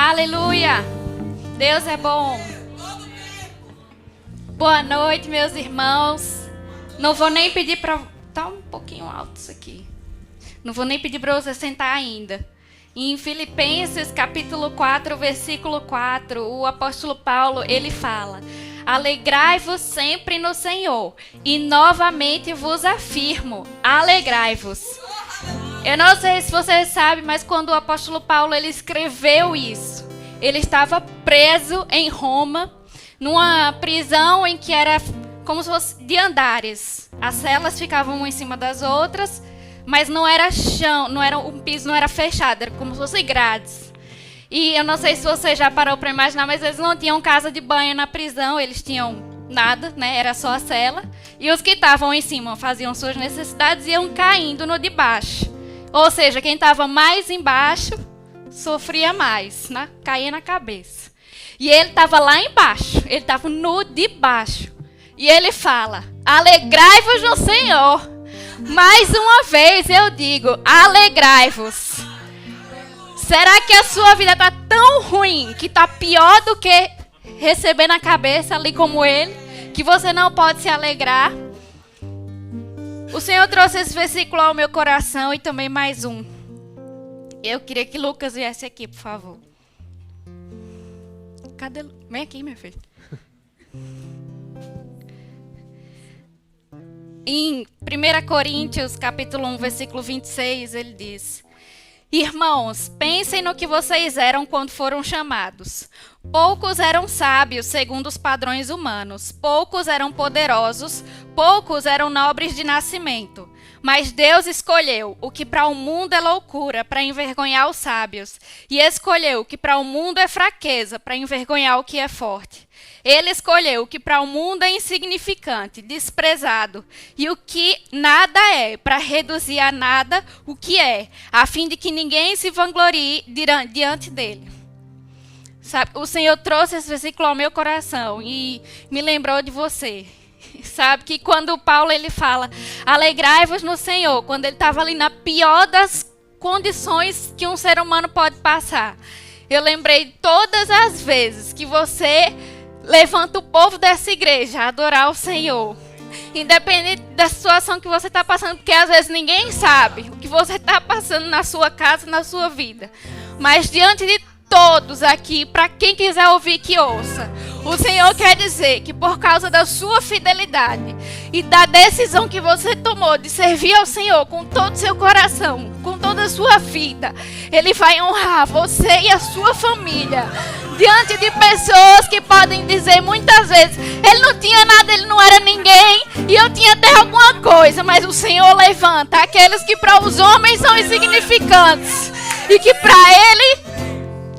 Aleluia! Deus é bom. Boa noite, meus irmãos. Não vou nem pedir para... Tá um pouquinho alto isso aqui. Não vou nem pedir para você sentar ainda. Em Filipenses, capítulo 4, versículo 4, o apóstolo Paulo, ele fala: alegrai-vos sempre no Senhor, e novamente vos afirmo, alegrai-vos. Eu não sei se vocês sabem, mas quando o apóstolo Paulo ele escreveu isso, ele estava preso em Roma, numa prisão em que era como se fosse de andares. As celas ficavam uma em cima das outras, mas não era chão, não era, o piso não era fechado, era como se fosse grades. E eu não sei se você já parou para imaginar, mas eles não tinham casa de banho na prisão, eles tinham nada, né? Era só a cela. E os que estavam em cima faziam suas necessidades e iam caindo no de baixo. Ou seja, quem estava mais embaixo sofria mais, né? Caía na cabeça. E ele estava lá embaixo, ele estava no de baixo. E ele fala: alegrai-vos no Senhor. Mais uma vez eu digo, alegrai-vos. Será que a sua vida está tão ruim, que está pior do que receber na cabeça ali como ele, que você não pode se alegrar? O Senhor trouxe esse versículo ao meu coração e também mais um. Eu queria que Lucas viesse aqui, por favor. Cadê? Vem aqui, meu filho. Em 1 Coríntios, capítulo 1, versículo 26, ele diz: irmãos, pensem no que vocês eram quando foram chamados. Poucos eram sábios, segundo os padrões humanos. Poucos eram poderosos. Poucos eram nobres de nascimento. Mas Deus escolheu o que para o mundo é loucura, para envergonhar os sábios. E escolheu o que para o mundo é fraqueza, para envergonhar o que é forte. Ele escolheu o que para o mundo é insignificante, desprezado, e o que nada é, para reduzir a nada o que é, a fim de que ninguém se vanglorie diante dele. Sabe, o Senhor trouxe esse versículo ao meu coração e me lembrou de você. Sabe que quando Paulo ele fala, alegrai-vos no Senhor, quando ele estava ali na pior das condições que um ser humano pode passar, eu lembrei todas as vezes que você levanta o povo dessa igreja a adorar o Senhor. Independente da situação que você está passando, porque às vezes ninguém sabe o que você está passando na sua casa, na sua vida. Mas diante de todos aqui, para quem quiser ouvir, que ouça. O Senhor quer dizer que por causa da sua fidelidade e da decisão que você tomou de servir ao Senhor com todo o seu coração, com toda a sua vida, Ele vai honrar você e a sua família diante de pessoas que podem dizer muitas vezes: ele não tinha nada, ele não era ninguém, e eu tinha até alguma coisa. Mas o Senhor levanta aqueles que para os homens são insignificantes e que para Ele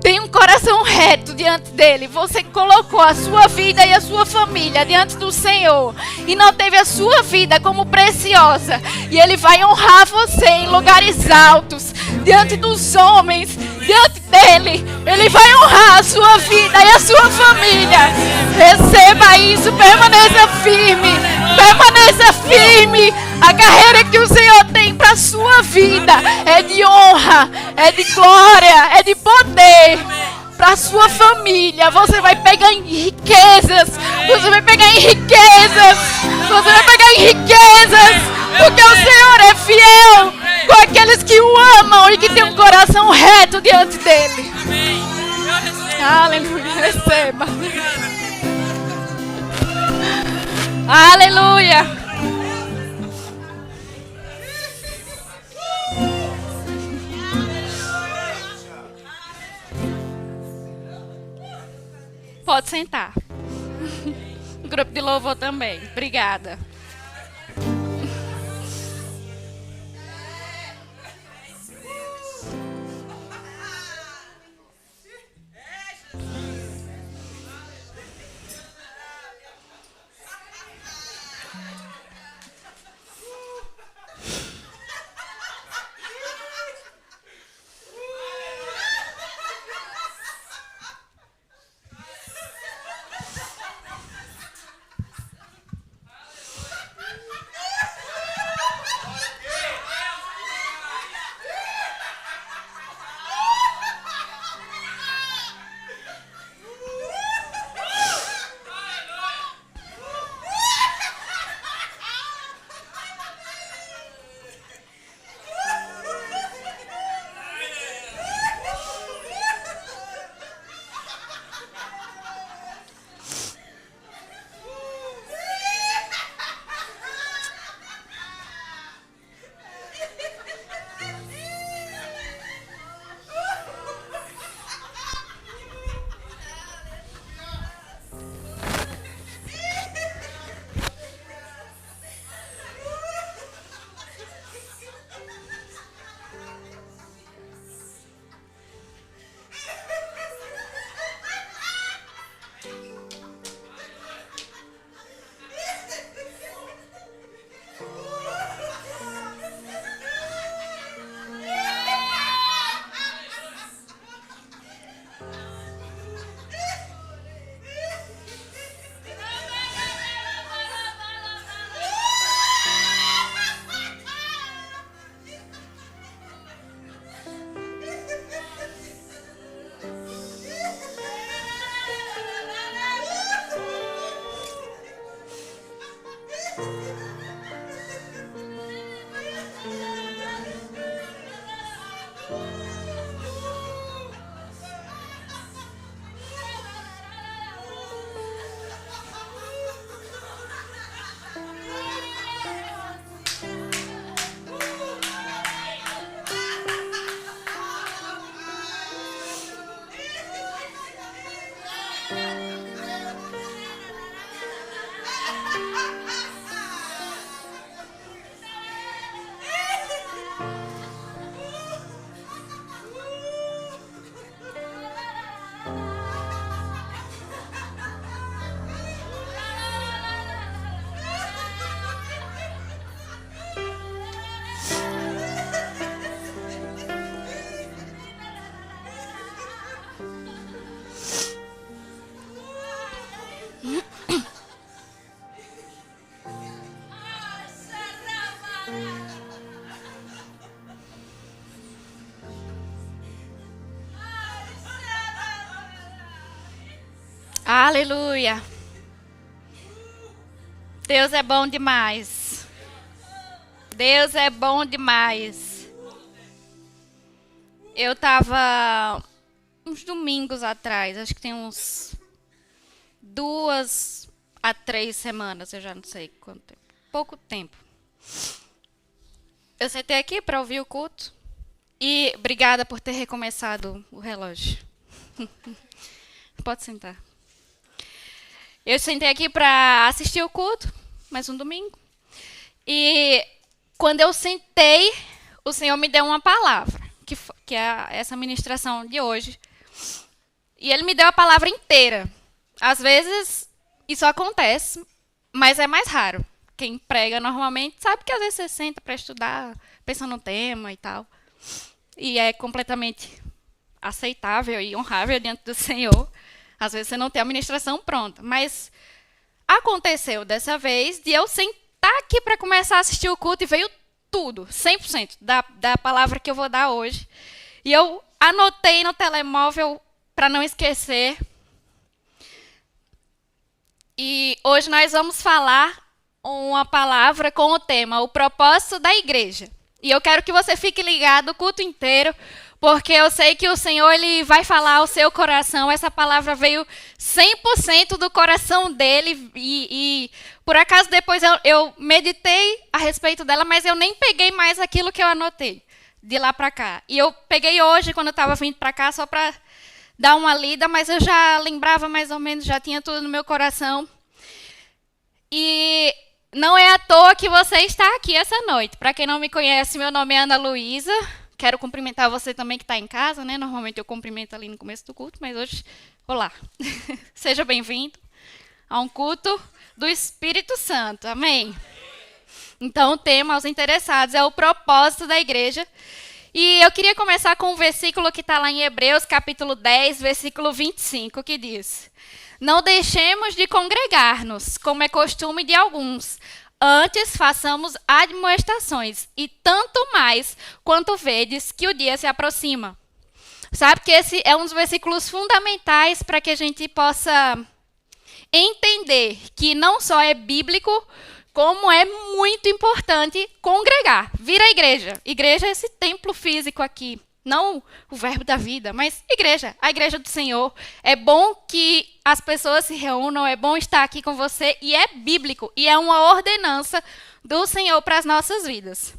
tem um coração reto diante dele. Você colocou a sua vida e a sua família diante do Senhor e não teve a sua vida como preciosa. E Ele vai honrar você em lugares altos, diante dos homens, diante dele. Ele vai honrar a sua vida e a sua família. Receba isso, permaneça firme. Permaneça firme. A carreira que o Senhor tem para a sua vida é de honra, é de glória, é de poder. Para a sua família, você vai pegar em riquezas. Você vai pegar em riquezas. Você vai pegar em riquezas. Porque o Senhor é fiel com aqueles que o amam e que têm um coração reto diante dele. Aleluia, receba. Aleluia. Pode sentar. Grupo de louvor também. Obrigada. Aleluia. Deus é bom demais. Deus é bom demais. Eu tava uns domingos atrás, acho que tem uns 2 a 3 semanas, eu já não sei quanto tempo. Pouco tempo. Eu sentei aqui para ouvir o culto. E obrigada por ter recomeçado o relógio. Pode sentar. Eu sentei aqui para assistir o culto, mais um domingo. E quando eu sentei, o Senhor me deu uma palavra, que é essa ministração de hoje. E Ele me deu a palavra inteira. Às vezes, isso acontece, mas é mais raro. Quem prega normalmente sabe que às vezes você senta para estudar, pensa no tema e tal. E é completamente aceitável e honrável diante do Senhor. Às vezes você não tem a ministração pronta. Mas aconteceu dessa vez de eu sentar aqui para começar a assistir o culto e veio tudo, 100% da palavra que eu vou dar hoje. E eu anotei no telemóvel para não esquecer. E hoje nós vamos falar uma palavra com o tema, o propósito da igreja. E eu quero que você fique ligado o culto inteiro, porque eu sei que o Senhor ele vai falar ao seu coração. Essa palavra veio 100% do coração dele. E por acaso depois eu meditei a respeito dela, mas eu nem peguei mais aquilo que eu anotei de lá para cá. E eu peguei hoje, quando eu estava vindo para cá, só para dar uma lida, mas eu já lembrava mais ou menos, já tinha tudo no meu coração. E não é à toa que você está aqui essa noite. Para quem não me conhece, meu nome é Ana Luísa. Quero cumprimentar você também que está em casa, né? Normalmente eu cumprimento ali no começo do culto, mas hoje, olá. Seja bem-vindo a um culto do Espírito Santo. Amém? Então, o tema aos interessados é o propósito da igreja. E eu queria começar com um versículo que está lá em Hebreus, capítulo 10, versículo 25, que diz: Não deixemos de congregar-nos, como é costume de alguns. Antes façamos admoestações, e tanto mais quanto vedes que o dia se aproxima. Sabe que esse é um dos versículos fundamentais para que a gente possa entender que não só é bíblico, como é muito importante congregar, vir à igreja. Igreja é esse templo físico aqui. Não o verbo da vida, mas igreja, a igreja do Senhor. É bom que as pessoas se reúnam, é bom estar aqui com você, e é bíblico, e é uma ordenança do Senhor para as nossas vidas.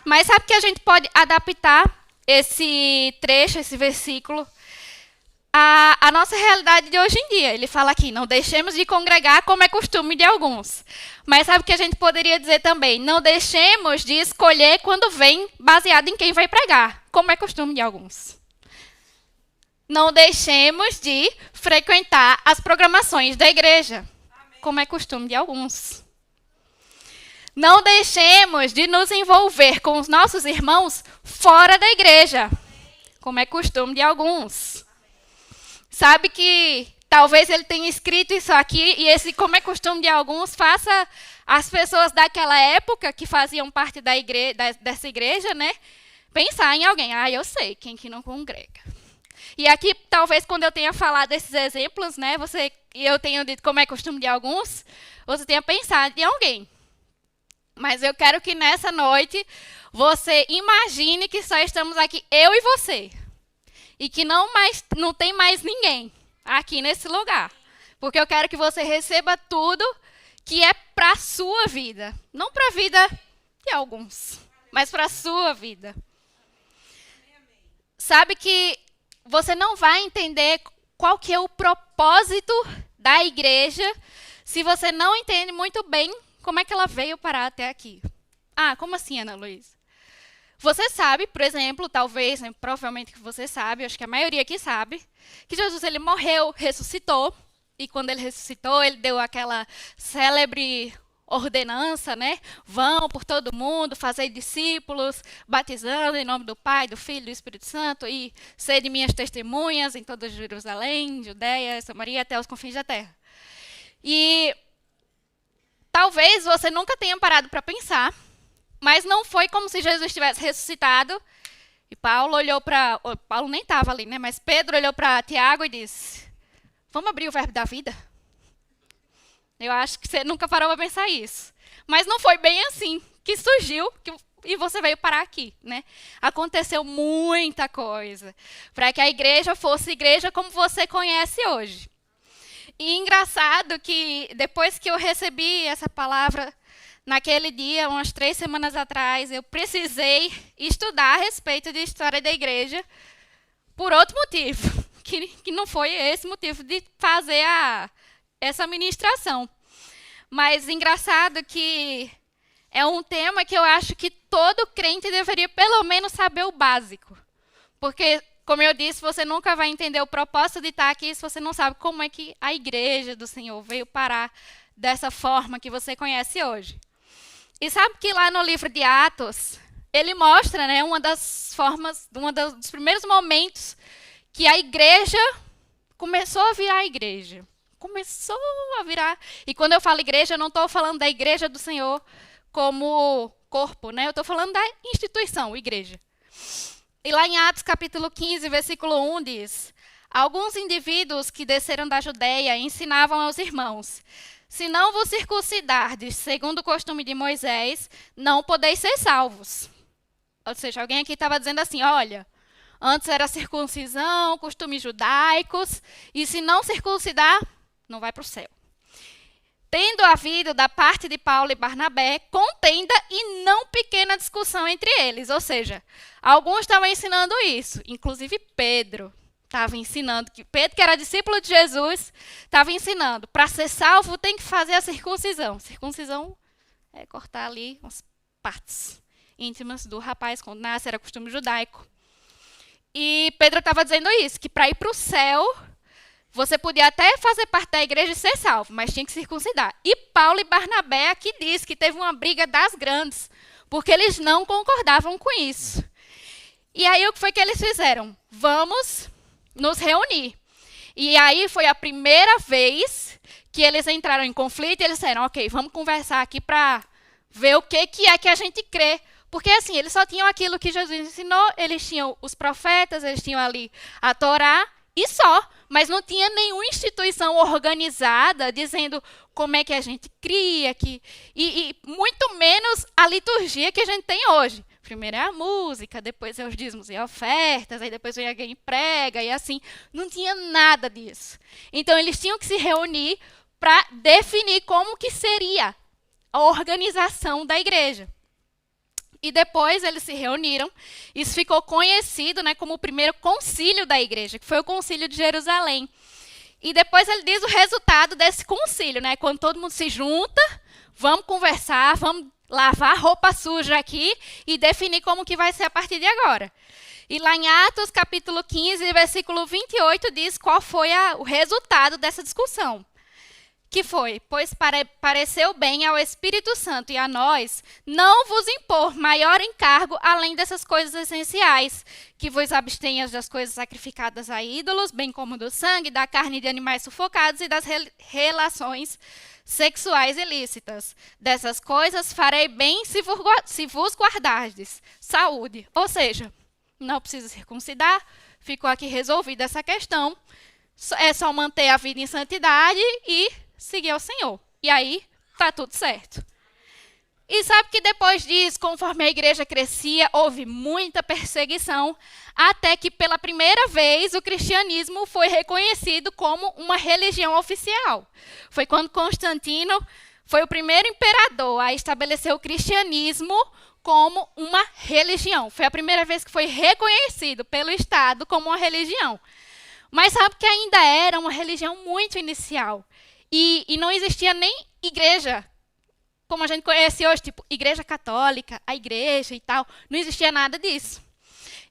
Mas sabe que a gente pode adaptar esse trecho, esse versículo, à nossa realidade de hoje em dia. Ele fala aqui, não deixemos de congregar como é costume de alguns. Mas sabe que a gente poderia dizer também, não deixemos de escolher quando vem baseado em quem vai pregar, como é costume de alguns. Não deixemos de frequentar as programações da igreja, como é costume de alguns. Não deixemos de nos envolver com os nossos irmãos fora da igreja, como é costume de alguns. Sabe que talvez ele tenha escrito isso aqui, e esse, como é costume de alguns, faça as pessoas daquela época que faziam parte dessa igreja, né, pensar em alguém. Eu sei, quem que não congrega. E aqui, talvez, quando eu tenha falado esses exemplos, né, eu tenha dito como é costume de alguns, você tenha pensado em alguém. Mas eu quero que nessa noite você imagine que só estamos aqui, eu e você. E que não tem mais ninguém aqui nesse lugar. Porque eu quero que você receba tudo que é para a sua vida. Não para a vida de alguns, mas para a sua vida. Sabe que você não vai entender qual que é o propósito da igreja se você não entende muito bem como é que ela veio parar até aqui. Como assim, Ana Luísa? Você sabe, por exemplo, talvez, provavelmente que você sabe, acho que a maioria aqui sabe, que Jesus ele morreu, ressuscitou, e quando ele ressuscitou, ele deu aquela célebre ordenança, né? Vão por todo mundo, fazer discípulos, batizando em nome do Pai, do Filho e do Espírito Santo, e sede minhas testemunhas em toda Jerusalém, Judeia, Samaria, até os confins da terra. E talvez você nunca tenha parado para pensar, mas não foi como se Jesus tivesse ressuscitado. E Paulo olhou para... Paulo nem estava ali, né? Mas Pedro olhou para Tiago e disse, Vamos abrir o verbo da vida? Eu acho que você nunca parou para pensar isso. Mas não foi bem assim que surgiu e você veio parar aqui, né? Aconteceu muita coisa para que a igreja fosse igreja como você conhece hoje. E engraçado que depois que eu recebi essa palavra naquele dia, umas 3 semanas atrás, eu precisei estudar a respeito de história da igreja por outro motivo, que não foi esse motivo de fazer essa ministração. Mas engraçado que é um tema que eu acho que todo crente deveria pelo menos saber o básico. Porque, como eu disse, você nunca vai entender o propósito de estar aqui se você não sabe como é que a igreja do Senhor veio parar dessa forma que você conhece hoje. E sabe que lá no livro de Atos, ele mostra, né, uma das formas, dos primeiros momentos que a igreja começou a virar igreja. Começou a virar. E quando eu falo igreja, eu não estou falando da igreja do Senhor como corpo, né? Eu estou falando da instituição, igreja. E lá em Atos capítulo 15, versículo 1 diz: alguns indivíduos que desceram da Judeia ensinavam aos irmãos: se não vos circuncidardes segundo o costume de Moisés, não podeis ser salvos. Ou seja, alguém aqui estava dizendo assim: olha, antes era circuncisão, costumes judaicos, e se não circuncidar, não vai para o céu. Tendo havido da parte de Paulo e Barnabé contenda e não pequena discussão entre eles. Ou seja, alguns estavam ensinando isso, inclusive Pedro estava ensinando, que Pedro, que era discípulo de Jesus, estava ensinando, para ser salvo tem que fazer a circuncisão. Circuncisão é cortar ali umas partes íntimas do rapaz quando nasce, era costume judaico. E Pedro estava dizendo isso, que para ir para o céu, você podia até fazer parte da igreja e ser salvo, mas tinha que circuncidar. E Paulo e Barnabé aqui diz que teve uma briga das grandes, porque eles não concordavam com isso. E aí o que foi que eles fizeram? Vamos nos reunir. E aí foi a primeira vez que eles entraram em conflito e eles disseram, ok, vamos conversar aqui para ver o que é que a gente crê. Porque assim, eles só tinham aquilo que Jesus ensinou, eles tinham os profetas, eles tinham ali a Torá e só. Mas não tinha nenhuma instituição organizada dizendo como é que a gente cria, e muito menos a liturgia que a gente tem hoje. Primeiro é a música, depois é os dízimos e ofertas, aí depois vem alguém e prega, e assim. Não tinha nada disso. Então, eles tinham que se reunir para definir como que seria a organização da igreja. E depois eles se reuniram. Isso ficou conhecido, né, como o primeiro concílio da igreja, que foi o concílio de Jerusalém. E depois ele diz o resultado desse concílio, né, quando todo mundo se junta, vamos conversar, vamos lavar roupa suja aqui e definir como que vai ser a partir de agora. E lá em Atos, capítulo 15, versículo 28, diz qual foi o resultado dessa discussão. Que foi, pois pareceu bem ao Espírito Santo e a nós não vos impor maior encargo além dessas coisas essenciais, que vos abstenhas das coisas sacrificadas a ídolos, bem como do sangue, da carne de animais sufocados e das relações sexuais ilícitas. Dessas coisas farei bem se vos guardardes. Saúde. Ou seja, não precisa circuncidar, ficou aqui resolvida essa questão, é só manter a vida em santidade e seguir ao Senhor. E aí, tá tudo certo. E sabe que depois disso, conforme a igreja crescia, houve muita perseguição, até que pela primeira vez o cristianismo foi reconhecido como uma religião oficial. Foi quando Constantino foi o primeiro imperador a estabelecer o cristianismo como uma religião. Foi a primeira vez que foi reconhecido pelo Estado como uma religião. Mas sabe que ainda era uma religião muito inicial. E não existia nem igreja, como a gente conhece hoje, tipo igreja católica, a igreja e tal. Não existia nada disso.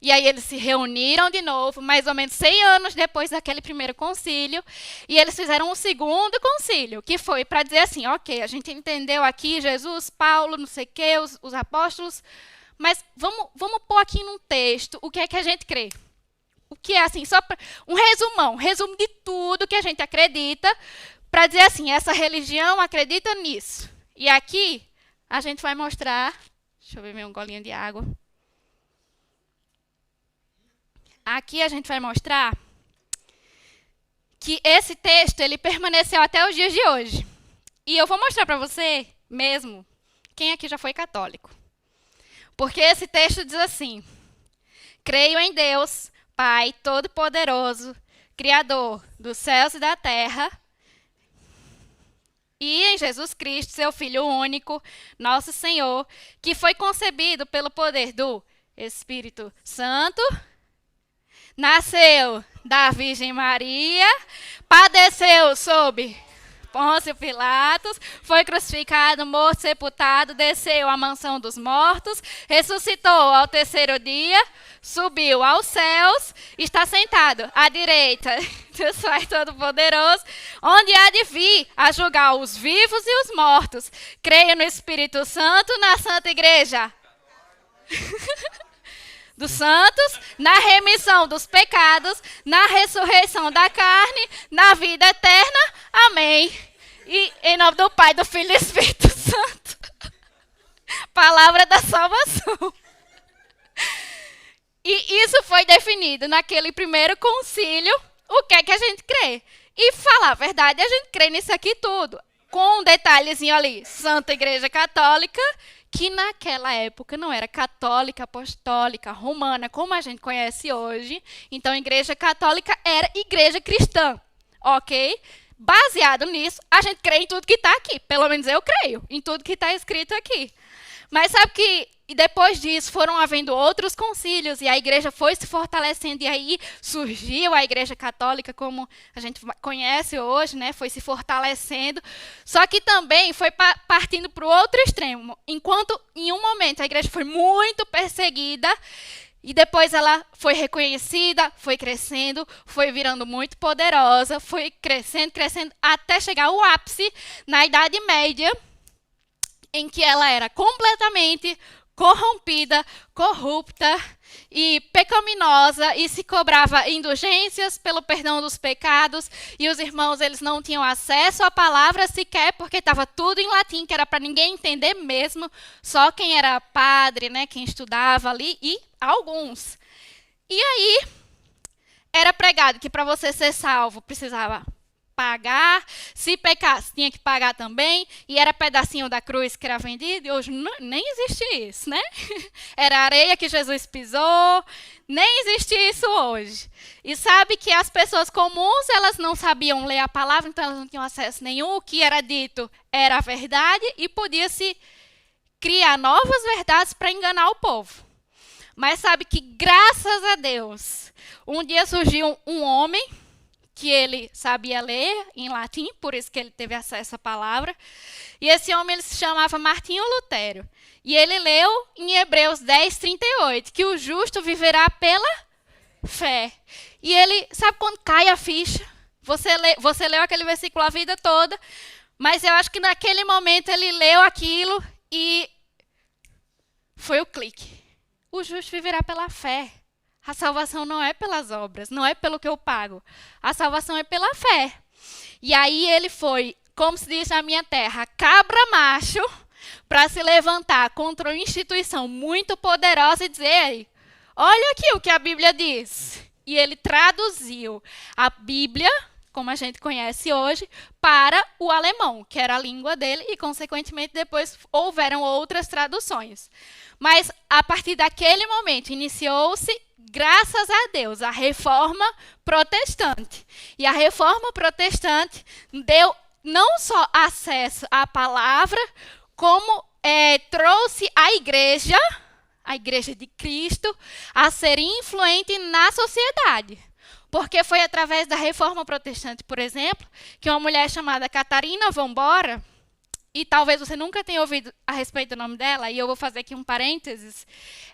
E aí eles se reuniram de novo, mais ou menos 100 anos depois daquele primeiro concílio, e eles fizeram um segundo concílio, que foi para dizer assim, ok, a gente entendeu aqui Jesus, Paulo, não sei o quê, os apóstolos, mas vamos pôr aqui num texto o que é que a gente crê. O que é assim, só um resumo de tudo que a gente acredita, para dizer assim, essa religião acredita nisso. E aqui a gente vai mostrar, deixa eu beber um golinho de água. Aqui a gente vai mostrar que esse texto ele permaneceu até os dias de hoje. E eu vou mostrar para você mesmo quem aqui já foi católico. Porque esse texto diz assim: creio em Deus, Pai Todo-Poderoso, Criador dos céus e da terra, e em Jesus Cristo, seu Filho único, nosso Senhor, que foi concebido pelo poder do Espírito Santo, nasceu da Virgem Maria, padeceu sob Pôncio Pilatos, foi crucificado, morto, sepultado, desceu à mansão dos mortos, ressuscitou ao terceiro dia, subiu aos céus, está sentado à direita do Pai Todo-Poderoso, onde há de vir a julgar os vivos e os mortos. Creio no Espírito Santo, na Santa Igreja dos santos, na remissão dos pecados, na ressurreição da carne, na vida eterna. Amém. E em nome do Pai, do Filho e do Espírito Santo. Palavra da salvação. E isso foi definido naquele primeiro concílio, o que é que a gente crê. E falar a verdade, a gente crê nisso aqui tudo. Com um detalhezinho ali, Santa Igreja Católica, que naquela época não era católica, apostólica, romana, como a gente conhece hoje. Então, a Igreja Católica era igreja cristã, ok? Baseado nisso, a gente crê em tudo que está aqui. Pelo menos eu creio em tudo que está escrito aqui. Mas sabe que depois disso foram havendo outros concílios e a igreja foi se fortalecendo e aí surgiu a Igreja Católica como a gente conhece hoje, né? Foi se fortalecendo. Só que também foi partindo para o outro extremo. Enquanto em um momento a igreja foi muito perseguida e depois ela foi reconhecida, foi crescendo, foi virando muito poderosa, foi crescendo, crescendo até chegar ao ápice na Idade Média, em que ela era completamente corrompida, corrupta e pecaminosa e se cobrava indulgências pelo perdão dos pecados e os irmãos eles não tinham acesso à palavra sequer porque estava tudo em latim, que era para ninguém entender mesmo, só quem era padre, né, quem estudava ali e alguns. E aí era pregado que para você ser salvo precisava pagar, se pecasse tinha que pagar também, e era pedacinho da cruz que era vendido, e hoje nem existe isso, né? Era areia que Jesus pisou, nem existe isso hoje. E sabe que as pessoas comuns, elas não sabiam ler a palavra, então elas não tinham acesso nenhum, o que era dito era a verdade, e podia-se criar novas verdades para enganar o povo. Mas sabe que, graças a Deus, um dia surgiu um homem que ele sabia ler em latim, por isso que ele teve acesso à palavra. E esse homem ele se chamava Martinho Lutero. E ele leu em Hebreus 10, 38, que o justo viverá pela fé. E ele, sabe quando cai a ficha? Você leu aquele versículo a vida toda, mas eu acho que naquele momento ele leu aquilo e foi o clique. O justo viverá pela fé. A salvação não é pelas obras, não é pelo que eu pago. A salvação é pela fé. E aí ele foi, como se diz na minha terra, cabra macho, para se levantar contra uma instituição muito poderosa e dizer: olha aqui o que a Bíblia diz. E ele traduziu a Bíblia, como a gente conhece hoje, para o alemão, que era a língua dele, e, consequentemente, depois houveram outras traduções. Mas, a partir daquele momento, iniciou-se, graças a Deus, a Reforma Protestante. E a Reforma Protestante deu não só acesso à palavra, como trouxe a Igreja de Cristo, a ser influente na sociedade. Porque foi através da Reforma Protestante, por exemplo, que uma mulher chamada Catarina von Bora, e talvez você nunca tenha ouvido a respeito do nome dela, e eu vou fazer aqui um parênteses,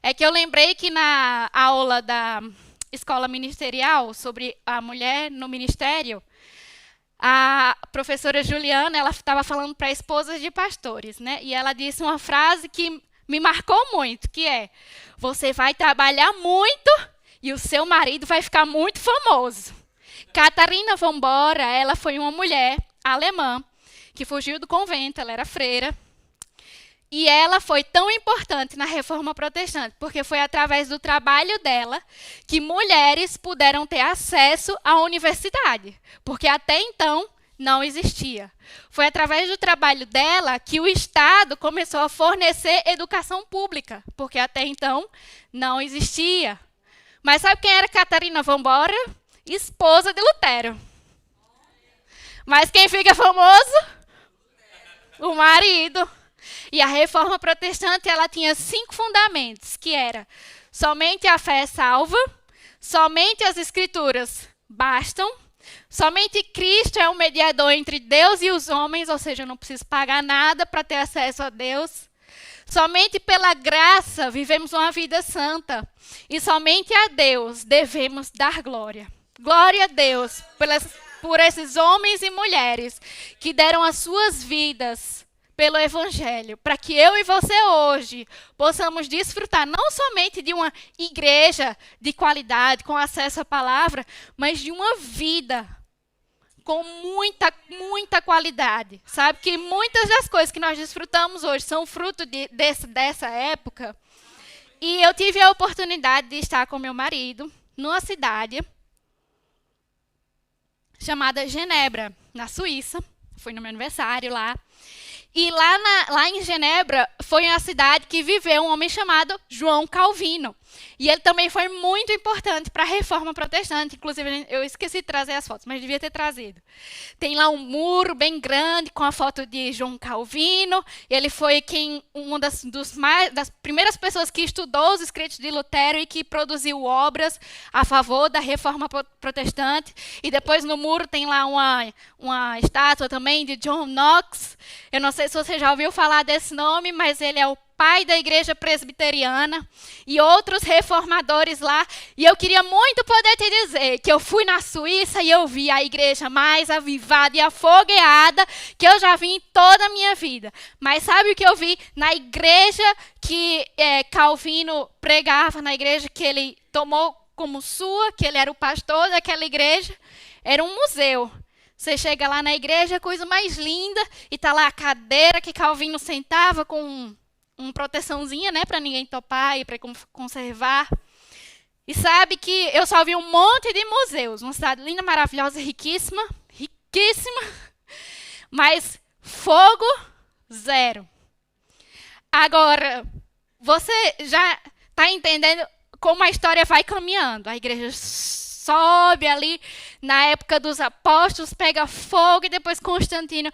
é que eu lembrei que na aula da escola ministerial sobre a mulher no ministério, a professora Juliana, ela estava falando para esposas de pastores, né? E ela disse uma frase que me marcou muito, que é: você vai trabalhar muito e o seu marido vai ficar muito famoso. Catarina von Bora, ela foi uma mulher alemã que fugiu do convento, ela era freira, E ela foi tão importante na Reforma Protestante, porque foi através do trabalho dela que mulheres puderam ter acesso à universidade, porque até então não existia. Foi através do trabalho dela que o Estado começou a fornecer educação pública, porque até então não existia. Mas sabe quem era Catarina Vambora? Esposa de Lutero. Mas quem fica famoso? O marido. E a Reforma Protestante, ela tinha 5 fundamentos, que era: somente a fé salva, somente as Escrituras bastam, somente Cristo é o mediador entre Deus e os homens, ou seja, eu não preciso pagar nada para ter acesso a Deus. Somente pela graça vivemos uma vida santa, e somente a Deus devemos dar glória. Glória a Deus por esses homens e mulheres que deram as suas vidas pelo Evangelho, para que eu e você hoje possamos desfrutar não somente de uma igreja de qualidade, com acesso à palavra, mas de uma vida com muita, muita qualidade. Sabe que muitas das coisas que nós desfrutamos hoje são fruto dessa época. E eu tive a oportunidade de estar com meu marido numa cidade chamada Genebra, na Suíça. Fui no meu aniversário lá. E lá em Genebra foi a cidade que viveu um homem chamado João Calvino. E ele também foi muito importante para a Reforma Protestante. Inclusive, eu esqueci de trazer as fotos, mas devia ter trazido. Tem lá um muro bem grande com a foto de João Calvino. Ele foi uma das primeiras pessoas que estudou os escritos de Lutero e que produziu obras a favor da Reforma Protestante. E depois no muro tem lá uma estátua também de John Knox. Eu não sei se você já ouviu falar desse nome, mas ele é o pai da igreja presbiteriana e outros reformadores lá. E eu queria muito poder te dizer que eu fui na Suíça e eu vi a igreja mais avivada e afogueada que eu já vi em toda a minha vida. Mas sabe o que eu vi na igreja que Calvino pregava, na igreja que ele tomou como sua, que ele era o pastor daquela igreja? Era um museu. Você chega lá na igreja, coisa mais linda, e tá lá a cadeira que Calvino sentava com uma proteçãozinha, né, para ninguém topar e para conservar. E sabe que eu só vi um monte de museus, uma cidade linda, maravilhosa, riquíssima, riquíssima, mas fogo zero. Agora, você já está entendendo como a história vai caminhando? A igreja sobe ali na época dos apóstolos, pega fogo, e depois Constantino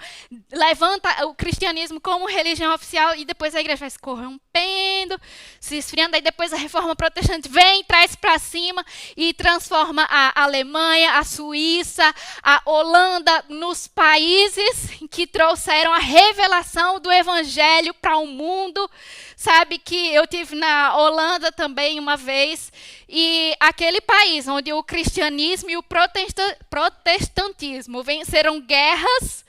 levanta o cristianismo como religião oficial, e depois a igreja vai se corrompendo, se esfriando. Aí depois a Reforma Protestante vem, traz para cima e transforma a Alemanha, a Suíça, a Holanda nos países que trouxeram a revelação do evangelho para o mundo. Sabe que eu tive na Holanda também uma vez, e aquele país onde o cristianismo e o protestantismo venceram guerras,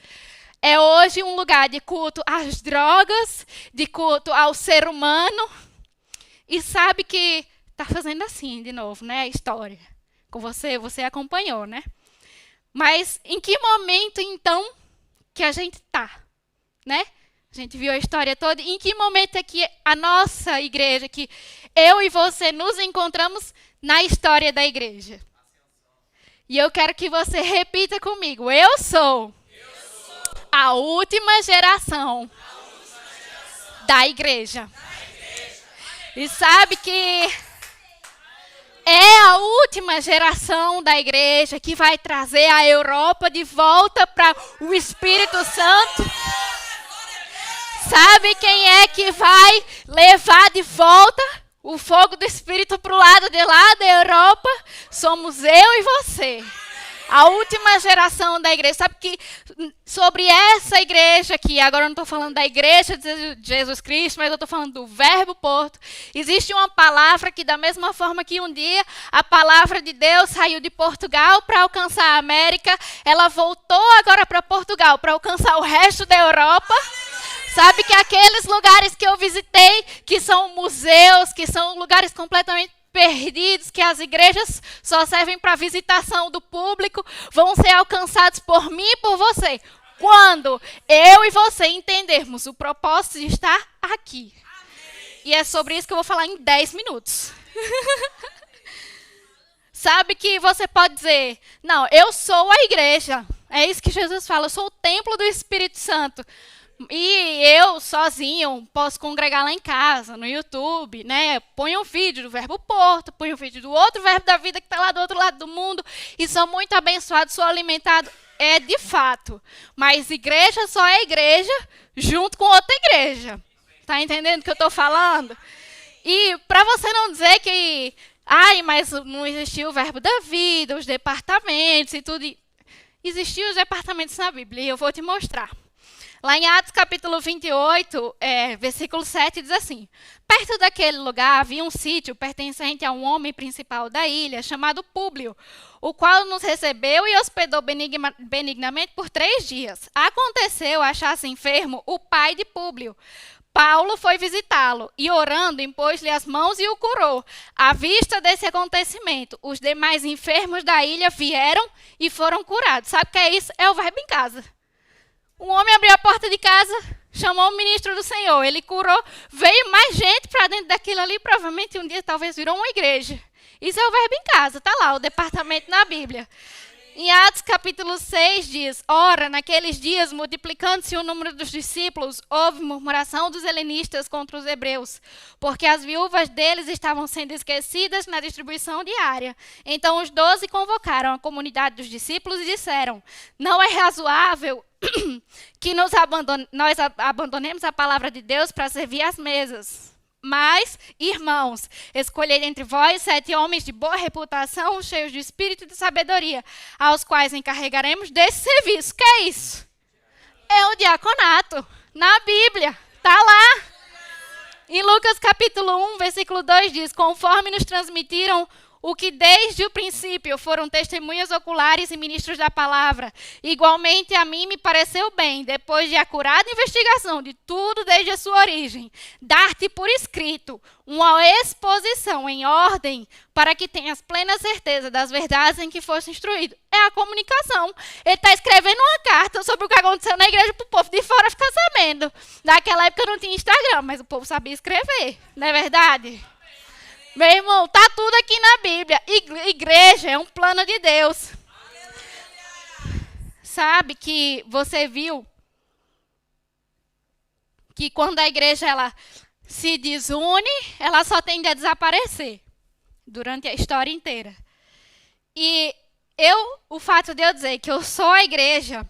é hoje um lugar de culto às drogas, de culto ao ser humano. E sabe que está fazendo assim de novo, né? A história. Com você acompanhou, né? Mas em que momento, então, que a gente está, né? A gente viu a história toda. Em que momento é que a nossa igreja, que eu e você nos encontramos na história da igreja? E eu quero que você repita comigo. Eu sou a última geração da igreja. E sabe que é a última geração da igreja que vai trazer a Europa de volta para o Espírito Santo. Sabe quem é que vai levar de volta o fogo do Espírito para o lado de lá da Europa? Somos eu e você. A última geração da igreja. Sabe que sobre essa igreja aqui, agora eu não estou falando da igreja de Jesus Cristo, mas eu estou falando do Verbo Porto. Existe uma palavra que, da mesma forma que um dia a palavra de Deus saiu de Portugal para alcançar a América, ela voltou agora para Portugal para alcançar o resto da Europa. Sabe que aqueles lugares que eu visitei, que são museus, que são lugares completamente perdidos, que as igrejas só servem para visitação do público, vão ser alcançados por mim e por você. Quando eu e você entendermos o propósito de estar aqui. E é sobre isso que eu vou falar em 10 minutos. Sabe que você pode dizer, não, eu sou a igreja. É isso que Jesus fala, eu sou o templo do Espírito Santo. E eu, sozinho, posso congregar lá em casa, no YouTube, né? Ponho um vídeo do Verbo Porto, ponho um vídeo do outro Verbo da Vida que está lá do outro lado do mundo. E sou muito abençoado, sou alimentado. É de fato. Mas igreja só é igreja junto com outra igreja. Tá entendendo o que eu estou falando? E para você não dizer que... Ai, mas não existiu o Verbo da Vida, os departamentos e tudo. Existiam os departamentos na Bíblia e eu vou te mostrar. Lá em Atos capítulo 28, versículo 7, diz assim: perto daquele lugar havia um sítio pertencente a um homem principal da ilha, chamado Públio, o qual nos recebeu e hospedou benignamente por 3 dias. Aconteceu achar-se enfermo o pai de Públio. Paulo foi visitá-lo e, orando, impôs-lhe as mãos e o curou. À vista desse acontecimento, os demais enfermos da ilha vieram e foram curados. Sabe o que é isso? É o verbo em casa. Um homem abriu a porta de casa, chamou o ministro do Senhor. Ele curou, veio mais gente para dentro daquilo ali. Provavelmente um dia talvez virou uma igreja. Isso é o verbo em casa, está lá, o departamento na Bíblia. Em Atos capítulo 6 diz: ora, naqueles dias, multiplicando-se o número dos discípulos, houve murmuração dos helenistas contra os hebreus, porque as viúvas deles estavam sendo esquecidas na distribuição diária. Então os 12 convocaram a comunidade dos discípulos e disseram: não é razoável que nós abandonemos a palavra de Deus para servir às mesas. Mas, irmãos, escolhei entre vós 7 homens de boa reputação, cheios de espírito e de sabedoria, aos quais encarregaremos desse serviço. O que é isso? É o diaconato, na Bíblia, está lá. Em Lucas capítulo 1, versículo 2 diz: conforme nos transmitiram o que desde o princípio foram testemunhas oculares e ministros da palavra. Igualmente a mim me pareceu bem, depois de acurada investigação de tudo desde a sua origem, dar-te por escrito uma exposição em ordem para que tenhas plena certeza das verdades em que foste instruído. É a comunicação. Ele está escrevendo uma carta sobre o que aconteceu na igreja para o povo de fora ficar sabendo. Naquela época não tinha Instagram, mas o povo sabia escrever, não é verdade? Meu irmão, está tudo aqui na Bíblia. Igreja é um plano de Deus. Sabe que você viu que quando a igreja ela se desune, ela só tende a desaparecer durante a história inteira. E o fato de eu dizer que eu sou a igreja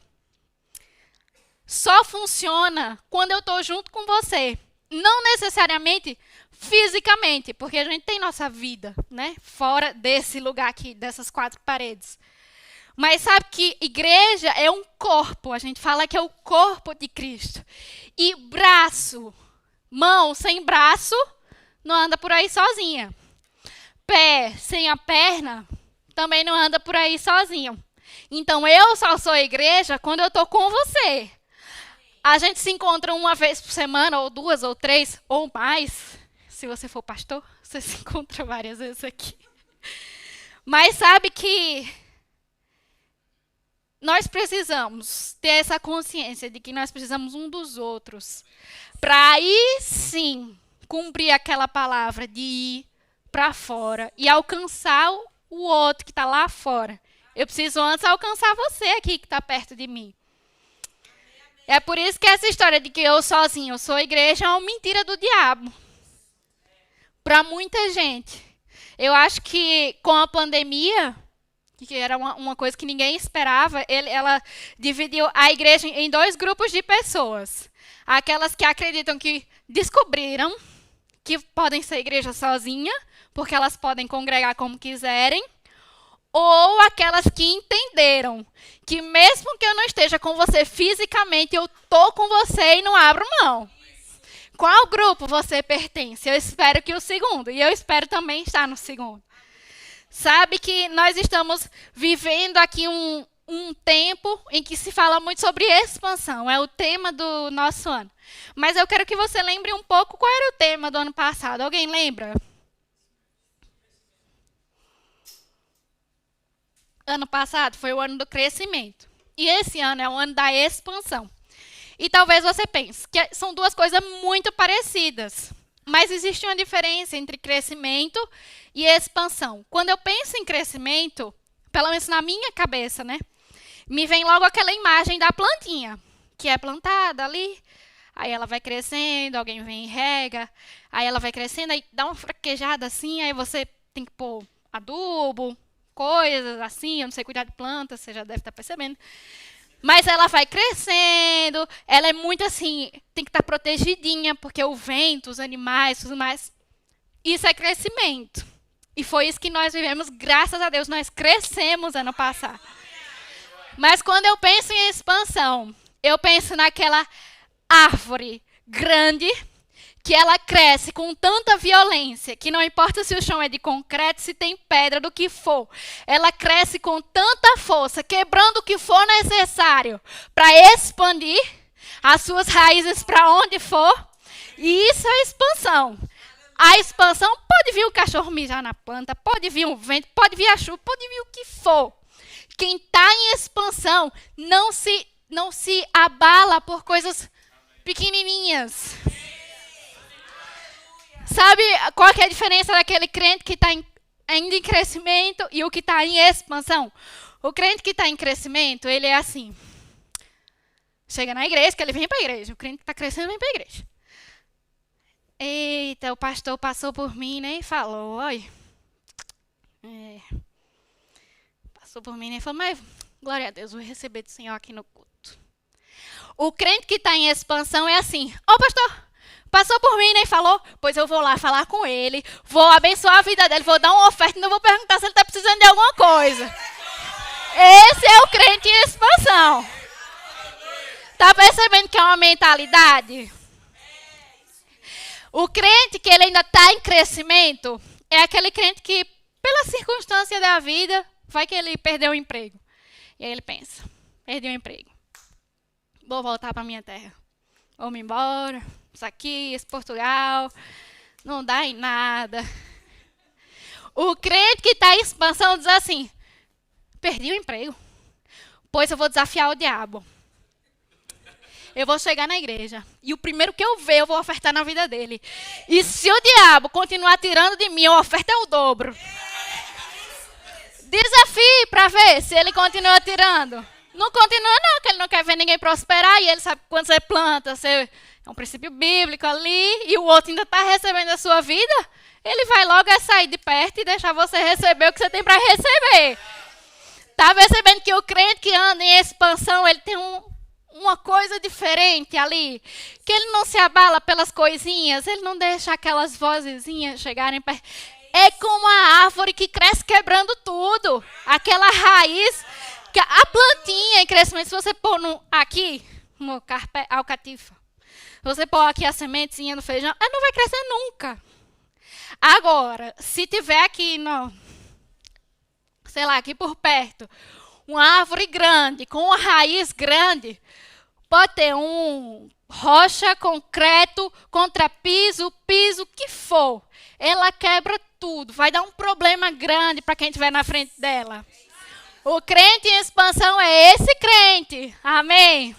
só funciona quando eu estou junto com você. Não necessariamente fisicamente, porque a gente tem nossa vida, né? Fora desse lugar aqui, dessas 4 paredes. Mas sabe que igreja é um corpo. A gente fala que é o corpo de Cristo. E braço, mão sem braço, não anda por aí sozinha. Pé sem a perna, também não anda por aí sozinho. Então, eu só sou igreja quando eu estou com você. A gente se encontra uma vez por semana, ou 2, ou 3, ou mais. Se você for pastor, você se encontra várias vezes aqui. Mas sabe que nós precisamos ter essa consciência de que nós precisamos um dos outros. Para aí sim cumprir aquela palavra de ir para fora e alcançar o outro que está lá fora. Eu preciso antes alcançar você aqui que está perto de mim. É por isso que essa história de que eu sozinho eu sou a igreja é uma mentira do diabo. Para muita gente. Eu acho que com a pandemia, que era uma coisa que ninguém esperava, ela dividiu a igreja em 2 grupos de pessoas. Aquelas que acreditam que descobriram que podem ser igreja sozinha, porque elas podem congregar como quiserem. Ou aquelas que entenderam que mesmo que eu não esteja com você fisicamente, eu estou com você e não abro mão. Qual grupo você pertence? Eu espero que o segundo. E eu espero também estar no segundo. Sabe que nós estamos vivendo aqui um tempo em que se fala muito sobre expansão. É o tema do nosso ano. Mas eu quero que você lembre um pouco qual era o tema do ano passado. Alguém lembra? Ano passado foi o ano do crescimento. E esse ano é o ano da expansão. E talvez você pense que são duas coisas muito parecidas. Mas existe uma diferença entre crescimento e expansão. Quando eu penso em crescimento, pelo menos na minha cabeça, né? Me vem logo aquela imagem da plantinha, que é plantada ali. Aí ela vai crescendo, alguém vem e rega. Aí ela vai crescendo, aí dá uma fraquejada assim, aí você tem que pôr adubo, coisas assim. Eu não sei cuidar de plantas, você já deve estar percebendo. Mas ela vai crescendo, ela é muito assim, tem que estar protegidinha, porque o vento, os animais, tudo mais. Isso é crescimento. E foi isso que nós vivemos, graças a Deus, nós crescemos ano passado. Mas quando eu penso em expansão, eu penso naquela árvore grande, que ela cresce com tanta violência, que não importa se o chão é de concreto, se tem pedra, do que for. Ela cresce com tanta força, quebrando o que for necessário para expandir as suas raízes para onde for. E isso é expansão. A expansão pode vir o cachorro mijar na planta, pode vir um vento, pode vir a chuva, pode vir o que for. Quem está em expansão não se abala por coisas pequenininhas. Sabe qual que é a diferença daquele crente que está ainda em crescimento e o que está em expansão? O crente que está em crescimento, ele é assim. Chega na igreja, que ele vem para a igreja. O crente que está crescendo vem para a igreja. Eita, o pastor passou por mim, né, e falou, olha. Passou por mim, né, e falou, mas glória a Deus, vou receber do Senhor aqui no culto. O crente que está em expansão é assim, pastor, passou por mim, né, e falou, pois eu vou lá falar com ele, vou abençoar a vida dele, vou dar uma oferta e não vou perguntar se ele está precisando de alguma coisa. Esse é o crente em expansão. Está percebendo que é uma mentalidade? O crente que ele ainda está em crescimento é aquele crente que, pela circunstância da vida, vai que ele perdeu o emprego. E aí ele pensa, perdi o emprego. Vou voltar para minha terra. Vou me embora. Isso aqui, esse Portugal, não dá em nada. O crente que está em expansão diz assim, perdi o emprego, pois eu vou desafiar o diabo. Eu vou chegar na igreja e o primeiro que eu ver, eu vou ofertar na vida dele. E se o diabo continuar tirando de mim, a oferta é o dobro. Desafie para ver se ele continua tirando. Não continua não, porque ele não quer ver ninguém prosperar. E ele sabe que quando você planta, é um princípio bíblico ali, e o outro ainda está recebendo a sua vida, ele vai logo sair de perto e deixar você receber o que você tem para receber. Está percebendo que o crente que anda em expansão, ele tem uma coisa diferente ali, que ele não se abala pelas coisinhas, ele não deixa aquelas vozezinhas chegarem perto. É como a árvore que cresce quebrando tudo. Aquela raiz, a plantinha em crescimento, se você pôr aqui, no alcatifa, se você pôr aqui a sementezinha no feijão, ela não vai crescer nunca. Agora, se tiver aqui, sei lá, aqui por perto, uma árvore grande, com uma raiz grande, pode ter rocha, concreto, contrapiso, piso, o que for. Ela quebra tudo. Vai dar um problema grande para quem estiver na frente dela. O crente em expansão é esse crente. Amém?